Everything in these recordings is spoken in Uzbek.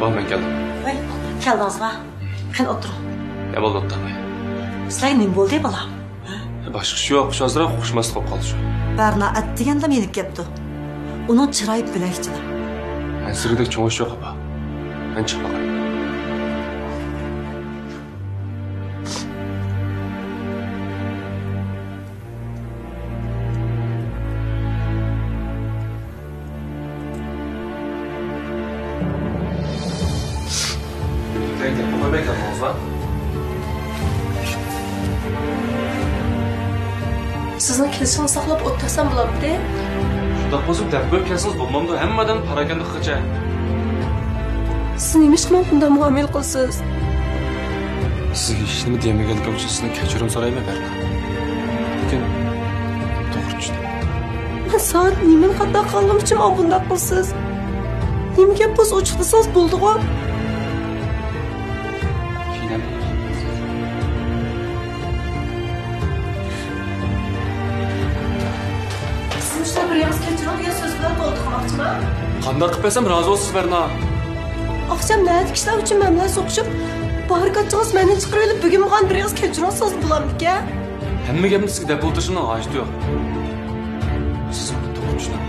Bak ben geldim. Voy, keldiniz va. Qani o'tiring. Ne oldu otamay? Sizlarga nima bo'ldi bola? Boshqa ish yo'q, shu ozroq xushmas qolib qoldi shu. Barna at deganda meni kelibdi. Uning chiroyi bilakchida. Men sizga cho'ng'ish yo'q apa. Men chiqib qolay. Sizning kelishini saqlab o'ttasam bo'lamdi. Shundoq bo'lsa, deb ko'p kelsangiz bo'lmamdi. Hammadan paragandiqcha. Siz nima ishman bunday muomala qilsiz? Sizga hech nima demaganligim uchun sizdan kechirim so'rayman, Berna. Lekin to'g'ri tushundim. Men soat nima xato qildim uchun men bunday qilsiz? Nimaga biz o'chiqdisangiz bo'ldi-ku? Qanday qilib bersam rozi bo'lsiz, Berna? Akşam neydi kişiler için ben bilen sokuşup bahar kaçacağız beni çıkarıyla bugün bu kan biraz keçironsuz bulamdık ya. Hamma gapni sizga deb o'tirishning hojati yo'q. Siz buni to'g'ri tushuning.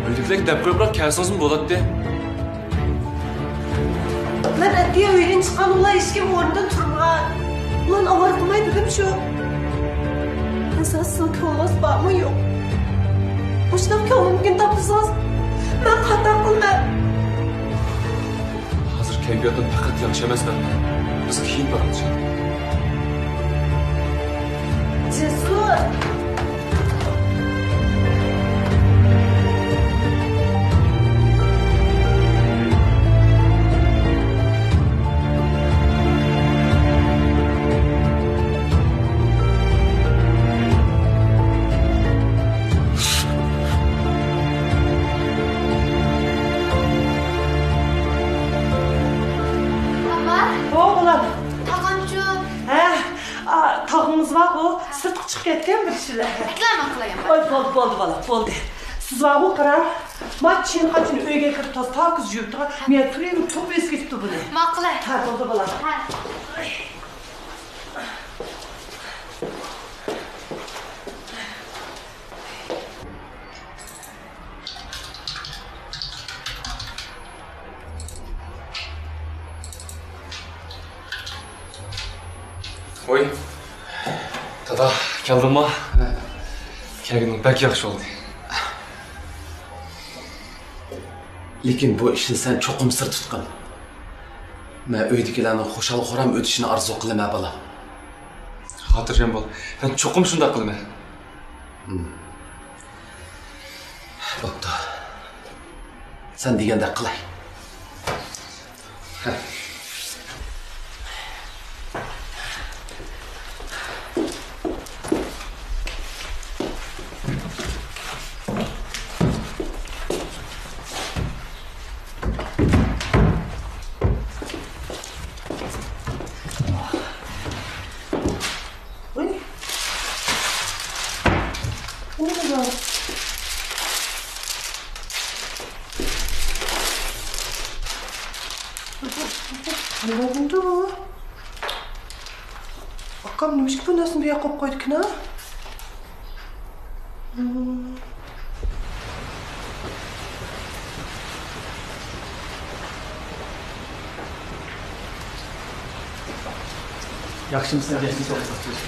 O'yliklar deb ko'proq kelsangizmi bo'ladi. Ben adliye uydan çıkan ulan işkim o'rnidan turgan. Ulan avar qilmay dedim şu. Esas sizin ko'nglingiz bormi yo'q? O'shdan ko'nglimga topsangiz men xato qildim. Hozir kayfiyatim faqat yaxshi emas, Berna. Biz keyin boramiz. Cesur. Tağımız var o, sırtı çıkıp ketken bir şeyler. Reklama kılayım ben. Oy, boldu bala, boldu. Siz var o karar, maçın kaçını öyge kırıp ta kız yürüdü. Miyat turayım, top eskitti bunu. Makle. Ha, boldu bala. Ha. Oy. Dada, keldingmi? Kelganing bak yaxshi oldu. Lekin bu ishni sen cho'qim sir tutqin. Men uydagilarning xushal-xuram o'tishini orzu qilaman bola. Xotirjam bo'l. Men cho'qim shunday qilaman. Bo'pti. Sen degandek qilay. Ne oldu? Akam neymiş ki bu nasıl bir yakıp koyduk ne? Yaxshimisiz?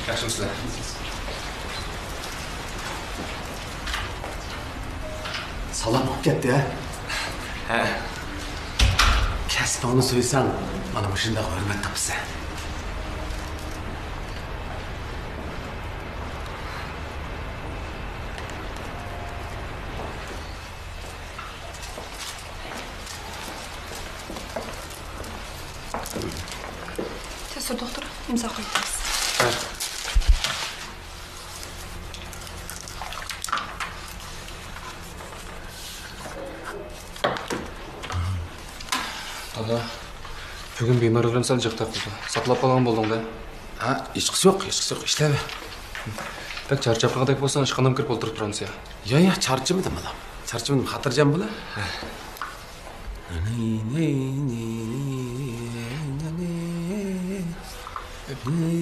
Yaxshimisiz? Salom olib ketdi, ha? Ha. Kasbingni so'ysang, mana shunday hurmat topsan. Cesur doktor, imza koyacağız. Evet. Dada, bugün bemorlarım sal jiqta qildi. Saqlab qolgan bo'lding-da. Ha, hechqisi yo'q, ishlab. Tak charchab qolgandek bo'lsang, ishxonamga kirib o'tirib turamiz ya. Yo, charchamadim, bolam. Charchamadim, xotirjam bo'la.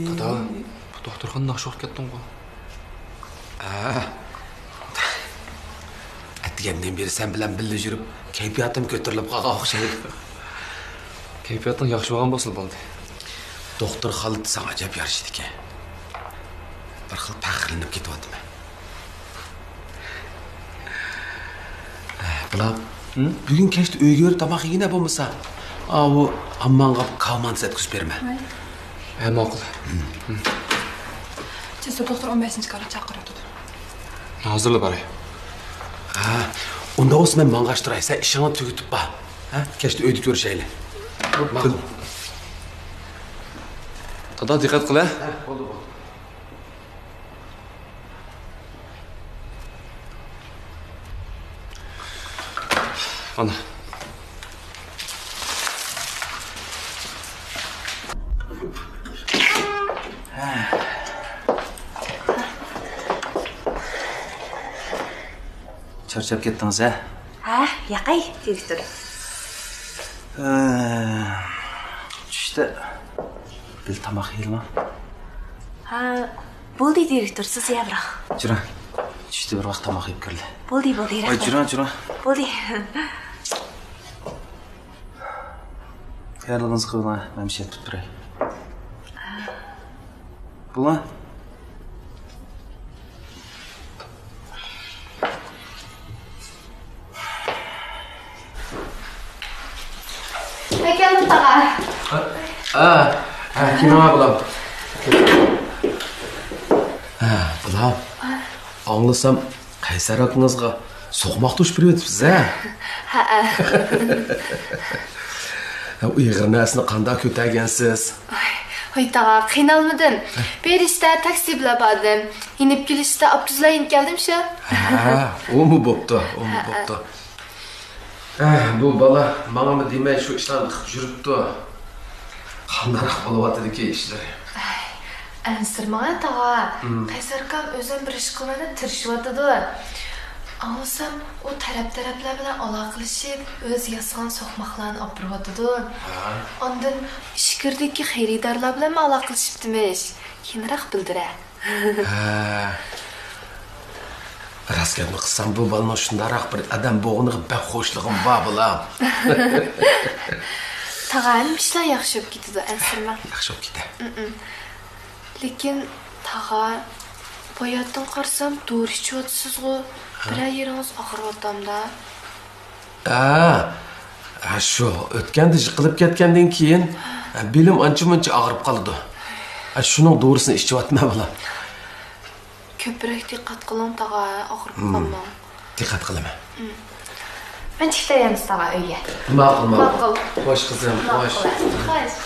Dada, bu doktorxona naqsh olib ketding qo'y. Atgandan beri sen bilan birga yurib, kayfiyatim ko'tarilib qolgan o'xshaydi. Kayfiyating yaxshi bo'lgan bo'lsa bo'ldi. Doktor Xalit sana acayip yarışıydı ki. Bir xil faxrlanib ketyapman. Bular, bugün kechda uyga yurib tomoq yegina bo'lmasa, bu ammanga kalmans etkizib berma. Ma'qul. Cesur doktor 15-chi qarat chaqiryapti. Hozirlab boray. Unda o'zi men mang'ashtiray, sen ishingni tugatib bor. Kechda uyda ko'rishaylik. Ma'qul. Dada diqqat qil. Bo'ldi. Ana. Charchab ketdingiz, ha? Ha, yaqay, direktor. Tushda bil tomoq yeyilma. Ha, bo'ldi direktor, siz yavroq. Jura. Tushda bir vaqt tomoq yeb kirdi. Bo'ldi, Voy, jura. Bo'ldi. Xayrlığınızı qilinglar, men bir şey tutib turay. Bular? Keldim tag'a. Kim ama bular? Bular. Anlasam, Qaysar akangizga so'qmoq tushib beryapsiz, ha? Uyg'urnasini qanday ko'targansiz? Hoy tag'a, qiynalmadim. Berishda taksi bilan bordim. Inib kelishda Abduzla inib keldim shu. O mu bo'pti? Bu bola menga demay shu ishlarni qilib yuribdi. Qanday bo'lyapti ishlar? Ansirmagan tag'a. Qaysar akam o'zim bir ish qilmani tirishyotdi. Anlasam, o taraflar bilan aloqalashib, o'z yasagan so'qmoqlarni olib berayotdi. Ondan ishkirdagi xaridorlar bilan aloqalashibdimish. Keyinroq bildirar. Rastgapni qilsam, bu balma shundaroq bir adam bo'g'iniga bak xo'shlig'im bor bular. Tag'aning ishlar yaxshi bo'lib ketdi, ansirma. Yaxshi bo'lib ketdi. Lekin tag'a boyatdan qarsam, to'g'ri ichyotsizg'u. Biror yeringiz og'riyotdimda. Shu o'tganda yiqilib ketgandan keyin belim ancha-muncha og'rib qoldi. Shuning to'g'risini ichyapman bular. Ko'proq diqqat qiling tag'a, og'rib qolmang. Diqqat qilaman. Men chiqayamiz tag'a uyga. Ma'qul. Xo'sh qizim, xo'sh. Xo'sh.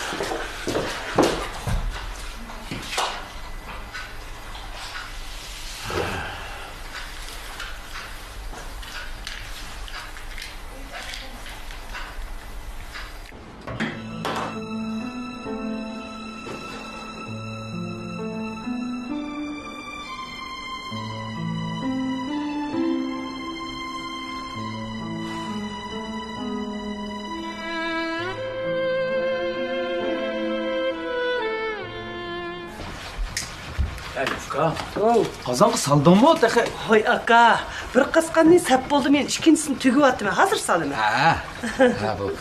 Qozonga saldingmi taqa? Hoy aka, bir qasqanni sap bo'ldi, men ikkinchisini tugyapman. Hozir salaman.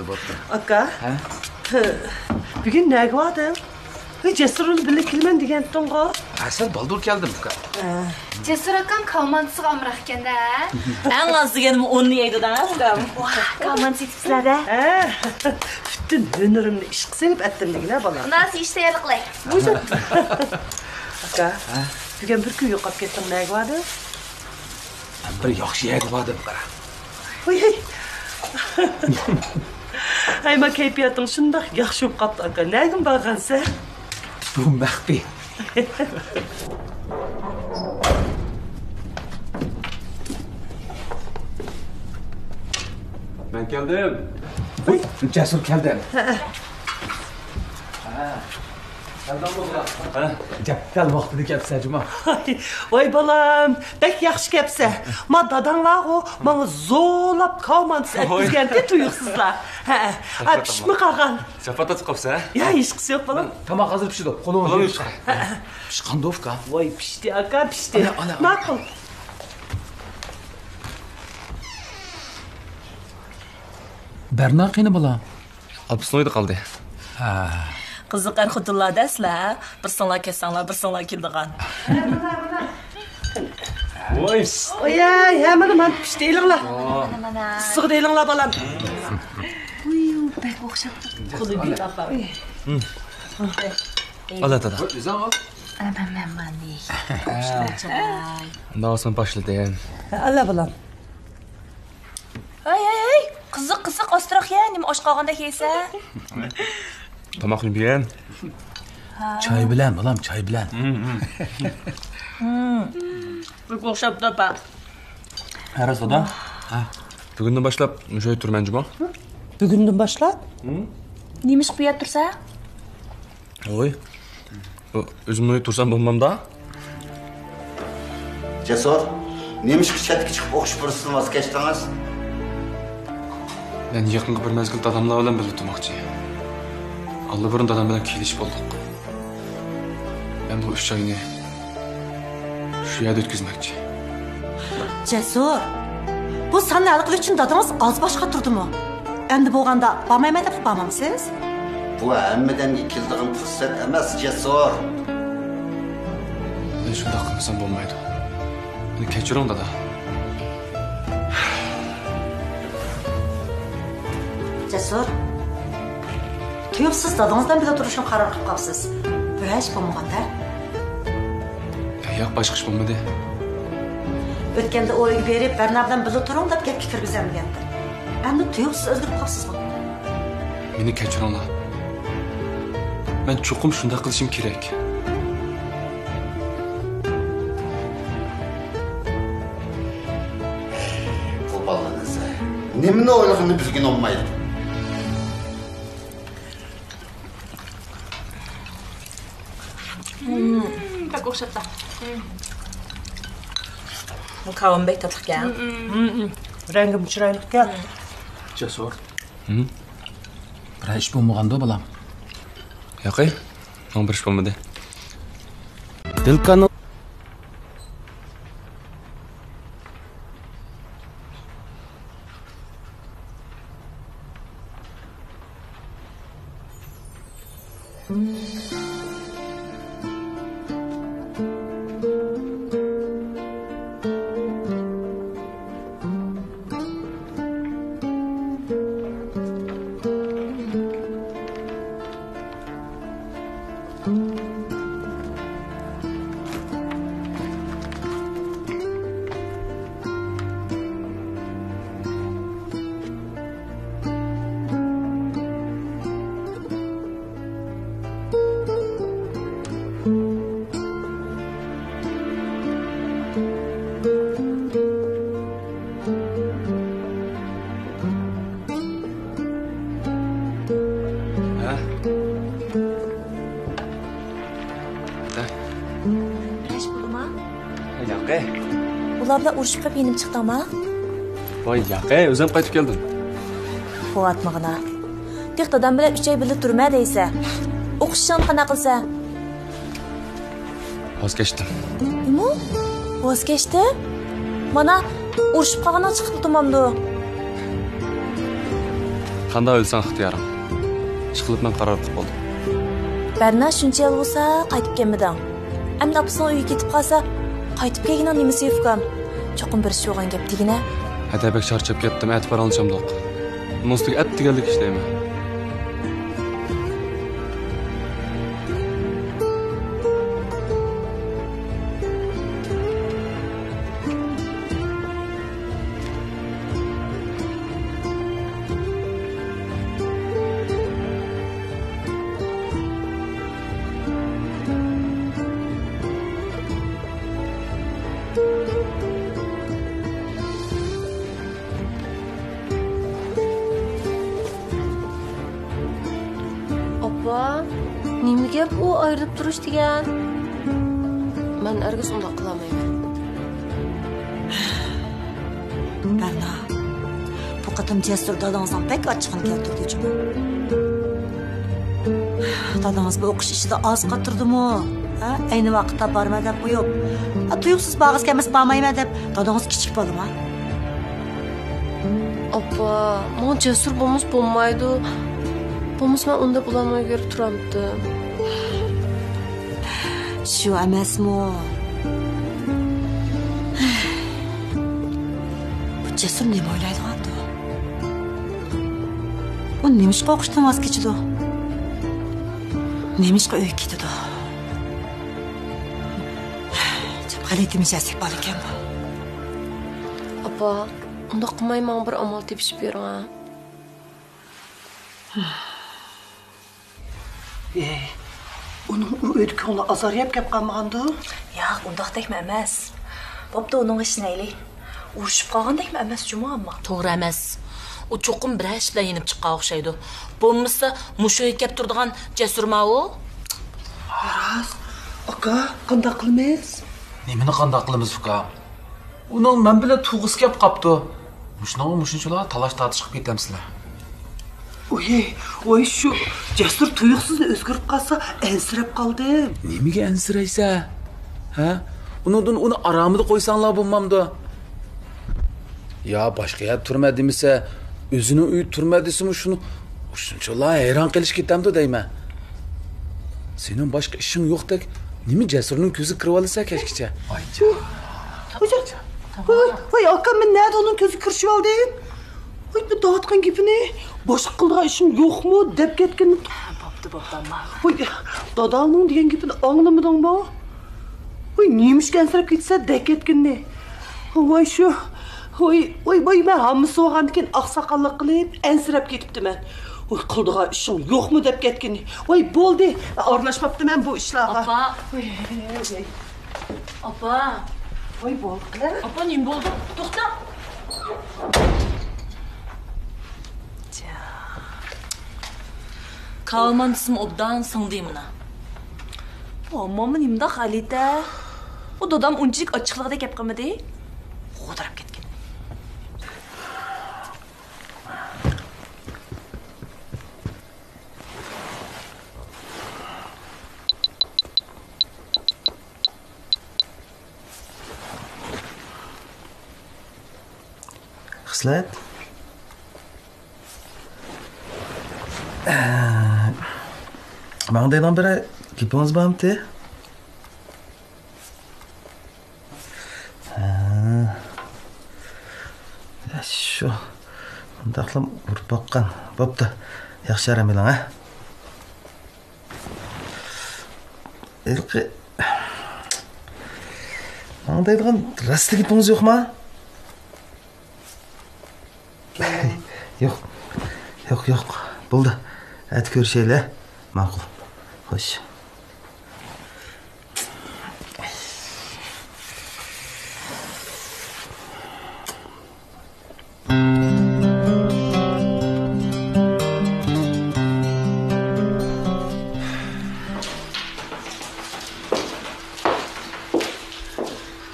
Bo'pti. Aka. Bugun nega bordim? Cesurni birga kelman degan to'ng'o. Sen baldur keldim uka. Cesur akam kalmansiga amroq ekanda. Eng oz deganim 10 ni yeydi-da, akam. Kalman sekizlarda. Bütün hünerimni ish qilib atdimligina bola. Nasıl ish tayyorlay? Aka, bugun bir kun yo'qolib ketdim, nega bordi? Bir yaxshi yer bor deb qara. Voy. Ayma kayfiyating shundoq yaxshi bo'lib qoldi, aka. Nega borgansan? Bu maxfiy. Men keldim. Cesur keldi. Gel vaxtını kəpsəcim ha. Vay balam, bek yaxşı kepse. Ma dadanlar o, bana zorlap kalmantısı etkizgendi tuyuksuzlar. Ha, pişmi kalkan. Şafata çıkıpsa, ha? Ya işkisi yok balam. Tamam hazır pişdi. Kolunu Kolunu çıkar. Pişqandı ofka. Vay pişti aka pişti. Makul. Berna qiyni bala. Alpısın kaldı. Qiziq Erxutullah daslar, bir sonlar kelsanlar, bir sonlar keldigan. Vay. Oy, hemen man pişti elinla. Sığı da elinla balam. Bek o'xshab. Qo'li bir tapa. Al atada. Güzel al. Aman. Dağısın başladı. Allah balam. Ay. Qiziq, ostroq ya, nima osh qolganda yeysa? Tamakını bilen. Çay bilen balam, çay bilen. Bir o'xshab tapa. Her soda. Bugünden başlap şöyle turmencim ha. Bugünden başla. Nemish qilib tursa? Oy. Özümle tursam bulmam da. Cesur, neymiş ki chatga chiqib o'qish fursatini voz kechdingiz? Ben yakın bir mezgil dadamla bilen birlikte tutmakçı. Allah burun dadam bilen keliş bulduk. Ben bu 3 ayını şu yerde ötküzmekçi. Cesur. Bu sanalık için dadınız az başka durdu mu? Endi boğanda barmayma dep barmamsınız? Bu hammadan ikildiğin fursat emas, Cesur. Ben şunda kılmasam olmaydı. Beni keçirin dada. Cesur. Tuyuqsiz dadınızdan bile duruşun karar kılıp kapsız. Böyle iş bulmağanda. Yak başka iş bulmadı. Ötkende o öyle verip Bernab'dan bile durun da gep kirgizem geldi. Endi tuyuqsiz özgürüp kapsız mı? Beni keçirin la. Ben çokum şunda kılışım gerek. Bu balanızı. Nimini oylığını bizgin olmaydı. Bek o'xshab ta. Bu kavun bek tatlı ekan. Rengim çıraylık gel. Cesur. Bir iş bulmağanda balam. Yakay. Ama bir iş bulmadı. Dilkanı. Ha? Ish bo'lma. Yakay. Ular bilan urushib qolib yenib chiqdingmi? Vay yakay. Özüm qaytib keldim. Qo'yatmag'ina. Tek dadam bilan 3 oy birga turma deysa. O'qishni qana qilsa? Vazgeçtim. Nima? Voz kechdi? Mana urushib qolgandan chiqib turmamdi. Qanda ölsen ixtiyorim. Chiqilib men qaror qilib oldim. Berna shuncha yil bo'lsa qaytib kelmading. Endi opasini uyiga ketib qolsa, qaytib kelgani nimasi yufkam? Cho'qim bir ish yo'g'an gap degina. Hadabek charchab ketdim. Et para olacağım-doq. Nostik et deganlik ishlayman. Opa, Nima gap u ayrilib turish degan? Men erga undaq qilmayman. Berna, bu qatam Jasur dadangizdan pek açığını keltirdi uchun. Dadangiz bu o'qish ishida oz qottirdimi? Ha, ayni vaqtda borma deb qo'yib, tuyuqsiz bag'iz kelmas bormayman deb dadangiz kichik bo'limi? Apa, men Jasur bo'lmas bo'lmaydi. Bo'lmas men unda bulamay ko'rib turamdim. Shu emasmi? Bu Jasur nima o'ylaydi? U nimishqa o'qishdan voz kechdi? Nimishqa uyga ketdi? Xalatimiz yasib bor ekan bu. Apa, unda qilmayman bir amal tepishib bering. Onun uyda ko'ngli azariyab kelib qolmagandi? Yo'q, undaqdekmi emas. Bo'pti, uning ishini ayli. Urishib qolgandekmi emas juma ammo. To'g'ri emas. U cho'qim bir ish bilan yenib chiqqan o'xshaydi. Bo'lmasa, mushoy kelib turadigan Jasurma u. Araz, aka, qanday qilmaysiz? Nimani qanday qilamiz uka? Uning men bilan tug'is kelib qopti. Mushunchalar talash tortish qilib ketamsizlar. Oy şu Jasur tuyuqsiz o'zgarib qolsa ensirab qoldim. Nimaga ansiraysa? Ha? Uni aramida qo'ysanglar bo'lmamdi. Ya boshqa yer turma demisa, o'zini uy turma desimi shunchalar hayron qilish ketamdi deyman. Sening boshqa ishing yo'qdek, nima Jasurning ko'zi kirib olsa kechgacha? Voy aka, men nerede onun ko'zi kirishib oldim? Voy bu dağıtqan gipini boshqa qilgan ishim yo'qmi deb ketgan. Bo'pti, amma. Voy dadangning degan gapini anglamadingmi? Voy nimishga ansirab ketsa deb ketganni. Voy shu Voy men hammasi olgandan keyin oqsoqollik qilib ansirab ketibdiman. Voy qildigan ishim yo'qmi deb ketganni. Voy bo'ldi, aralashmabdiman bu ishlarga. Apa. Apa. Voy bo'ldi. Apa nima bo'ldi? To'xta. Kalmanısım obdan sındığımına. Ammamın imda Halide. O dadam uncik açıklıqda kep qilmadi. Qo'dirib ketgan. Xislat. Mağdaydan beri gipiniz bağımtı? Şu, dağlam vurup bakkan. Boptu, yaxşı aramaylan ha? Elki... Mağdaydan rastlı gipiniz yok mu? Yok. Buldu. Hadi görüşeyle. Makul. Hoş.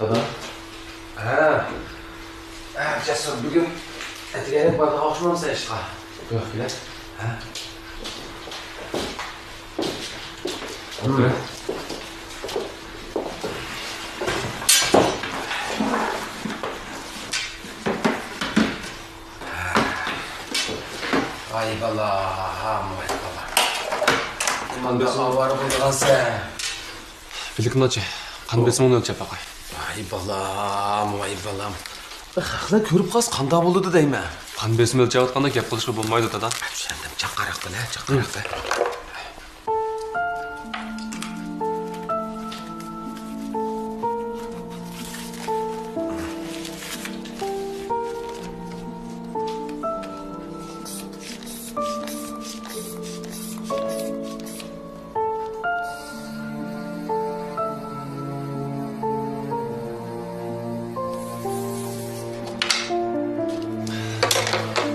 Dada. Jasur bugün etigenek barda hoşlanmasa işte. Yok bile. Kure. Vay balam. Aman da avara bulduğun sen. Bilikim naçı. Kan besimini ölçep bakay. Vay balam. Xalaq ko'rib qolsa qanday bo'ldi deyman. Kan besimi ölçep atqanda gap qilishga bo'lmaydi dada. Tushundim, chaqariqda.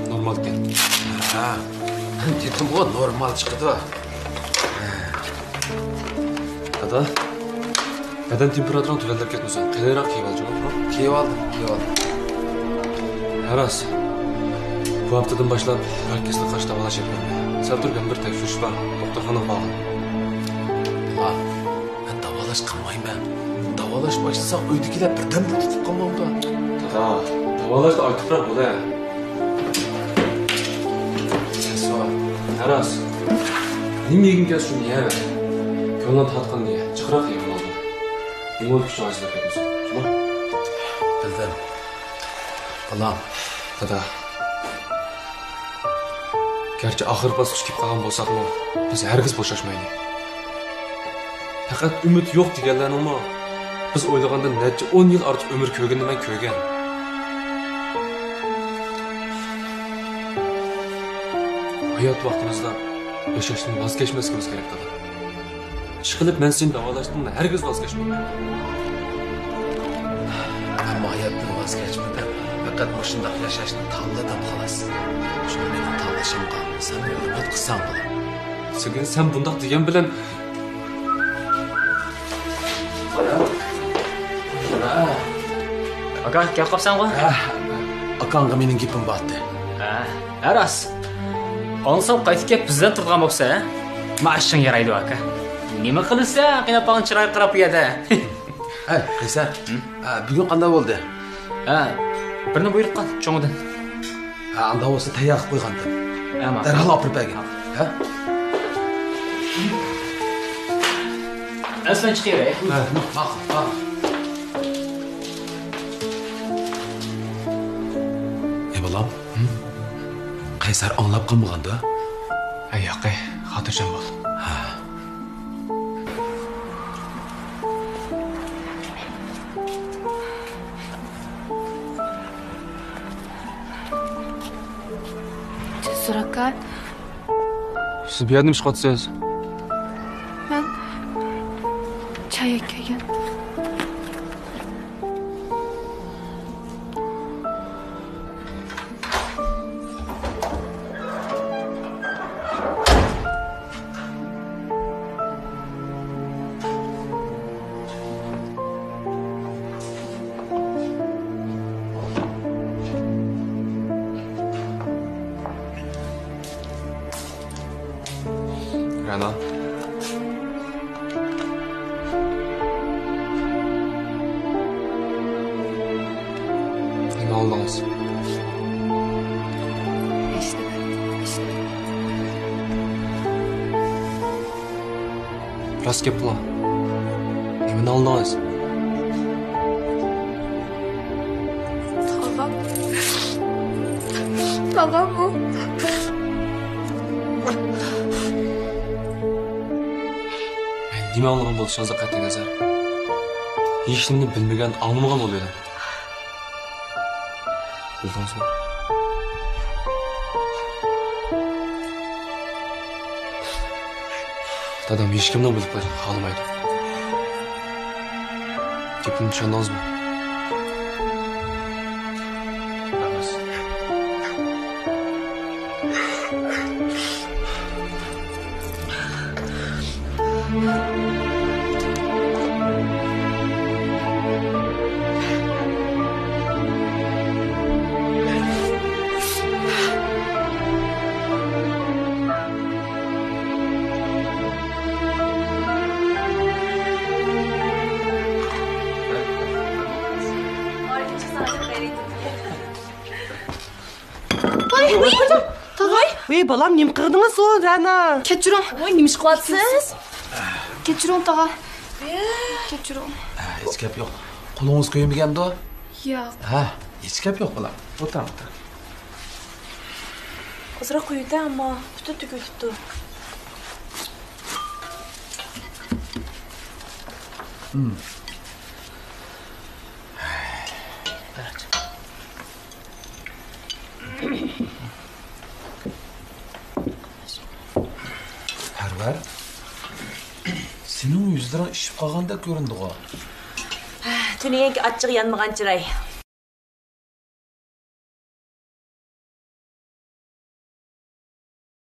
Normal ekan. Dedim bu normal chiqdi. Dada, beden temperaturan tüvenlep ketmesin. Qelayroq kiyib ol, canım. Kiyib oldim, kiyib oldim. Aras, bu haftadan başlap herkesle qarshi davolash yapıyorum. Sal turgan bir tekshirish bor. Doktorxona bog'i. Ha, ben davalaş qilmayman. Davalaş başlasak uydagilar birdan bir tutib qolmamda. Dada, davolash da aytibroq bo'la. Sesva. Aras, nima yegin kes shuni ye. Ko'nglim tatqin ye. Chiqroq ye bo'ldi. Nima kuch ajlab ketmisan? Shuna? Bildim. Balam, Dada. Gerçi ahir bosqich kelib qolgan bo'lsaqmi, biz hargiz bo'shashmaylik. Faqat umid yo'q deganlarni biz o'ylagandan necha 10 yil ortiq umr ko'rganini men ko'rgan. Hayot vaqtimizda yashashdan voz kechmasligimiz kerak edi. Ishqilib men seni davolashdan hargiz voz kechmayman. ammo hayotdan voz kechmadim. Faqat shundoq yashashni tanladim xolos. Shuni mening tanlashimga sen hurmat qilsang bo'lar. Sen bundoq degan bilan Aka, kelib qolsan qo'y. Akangga mening gapim bordi. Aras. Onsab qaytib kelib bizdan turgan bo'lsa, ma'ashing yaraydi aka. Nima qilsa, qiynoqdan chiroy qirab qo'yadi. Hey, Qaysar. Bugun qanday bo'ldi? Birini buyruq qil, cho'ng'idan. Anda bo'lsa tayyor qilib qo'ygandim. Ama. Darhol olib bergin. Ha? Aslan chiqaveray. Ma'qul. Balam. Qaysar anlab qolmaganda? yo'q, xotirjam bo'l. Cesur aka, Siz bu yerda nima ish qilyapsiz? men choy kelgan. Rana. Nima oldingiz? Rost gap qiling. Nimani oldingiz? Tog'am bu. Nima olgan bo'lishingizga qat'iy nazar. Hech nimani bilmagan, anglamagan bo'ladi. Bildingizmi? Dadam hech kimdan bilib qo'yishni xohlamaydi. Gapimni tushundingizmi? Voy balam, nima qildingiz o Rana? Kechiring. Voy, nima ish qilyapsiz? Kechiring tog'a. Kechiring. Hech gap yo'q. Qo'lingiz ko'ymagan-da? Yo'q. Hech gap yo'q balam. O'tir. Ozroq qo'ydi, ammo butun tugutibdi. Parvar. Sening yuzlaring ishib qolgandek ko'rindi-ku. Tuni yangi achchiq yanmagan chiray.